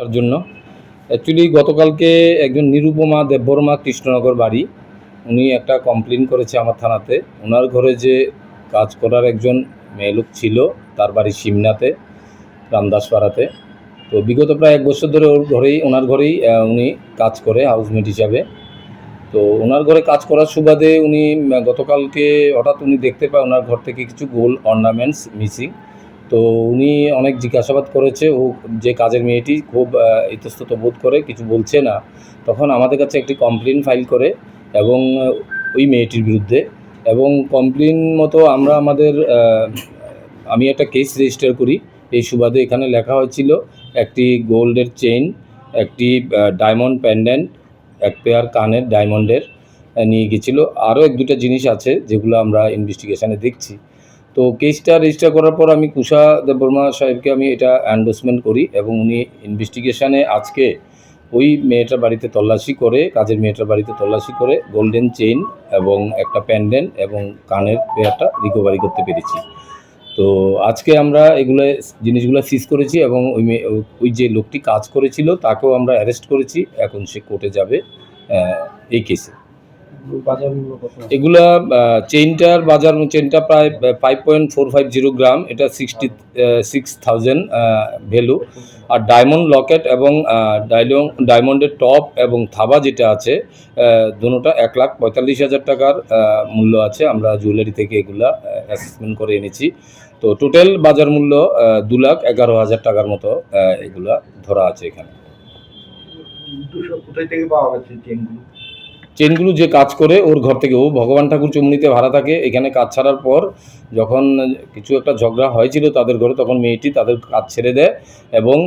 তার জন্য অ্যাকচুয়ালি গতকালকে একজন নিরুপমা দেববর্মা কৃষ্ণনগর বাড়ি, উনি একটা কমপ্লেন করেছে আমার থানাতে। ওনার ঘরে যে কাজ করার একজন মেয়েলোক ছিল, তার বাড়ি সিমনাতে, রামদাসপাড়াতে। তো বিগত প্রায় 1 বছর ধরে ওনার ঘরেই উনি কাজ করে হাউসমেট হিসাবে। তো ওনার ঘরে কাজ করার সুবাদে উনি গতকালকে হঠাৎ উনি দেখতে পায় ওনার ঘর থেকে কিছু গোল্ড অর্নামেন্টস মিসিং। তো উনি অনেক জিজ্ঞাসাবাদ করেছে, ও যে কাজের মেয়েটি খুব ইতস্তত বোধ করে, কিছু বলছে না। তখন আমাদের কাছে একটি কমপ্লেন ফাইল করে এবং ওই মেয়েটির বিরুদ্ধে, এবং কমপ্লেন মতো আমি একটা কেস রেজিস্টার করি। এই সুবাদে এখানে লেখা হয়েছিল একটি গোল্ডের চেইন, একটি ডায়মন্ড প্যান্ডেন্ট, এক পেয়ার কানের ডায়মন্ডের নিয়ে গেছিলো। আরও 1-2টা জিনিস আছে যেগুলো আমরা ইনভেস্টিগেশানে দেখছি। তো কেসটা রেজিস্টার করার পর আমি কুশা দেববর্মা সাহেবকে আমি এটা এন্ডোর্সমেন্ট করি এবং উনি ইনভেস্টিগেশানে আজকে ওই মেয়েটার বাড়িতে তল্লাশি করে, কাজের মেয়েটার বাড়িতে তল্লাশি করে গোল্ডেন চেইন এবং একটা প্যান্ডেন্ট এবং কানের পেয়ারটা রিকভারি করতে পেরেছি। তো আজকে আমরা জিনিসগুলো সিজ করেছি এবং ওই যে লোকটি কাজ করেছিল তাকেও আমরা অ্যারেস্ট করেছি। এখন সে কোর্টে যাবে এই কেসে। এগুলা চেইনটা প্রায় 5.450 গ্রাম, এটা 66,000 ভ্যালু। আর ডায়মন্ড লকেট এবং ডায়মন্ডের টপ এবং থাবা যেটা আছে, দুটোটা 1,45,000 টাকার মূল্য আছে। আমরা জুয়েলারি থেকে এগুলা অ্যাসেসমেন্ট করে এনেছি। তো টোটাল বাজার মূল্য 2,11,000 টাকার মতো এগুলা ধরা আছে এখানে। কোথায় থেকে পাওয়া গেছে চেনগুলো যে কাজ করে ওর ঘর থেকে, ও ভগবান ঠাকুর চমুনিতে ভাড়া থাকে। এখানে কাজ ছাড়ার পর যখন কিছু একটা ঝগড়া হয়েছিল তাদের ঘরে, তখন মেয়েটি তাদের কাজ ছেড়ে দেয় এবং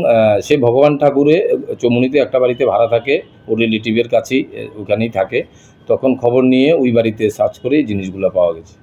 সে ভগবান ঠাকুরে চমুনিতে একটা বাড়িতে ভাড়া থাকে, ওর রিলেটিভের কাছেই ওখানেই থাকে। তখন খবর নিয়ে ওই বাড়িতে সার্চ করে এই জিনিসগুলো পাওয়া গেছে।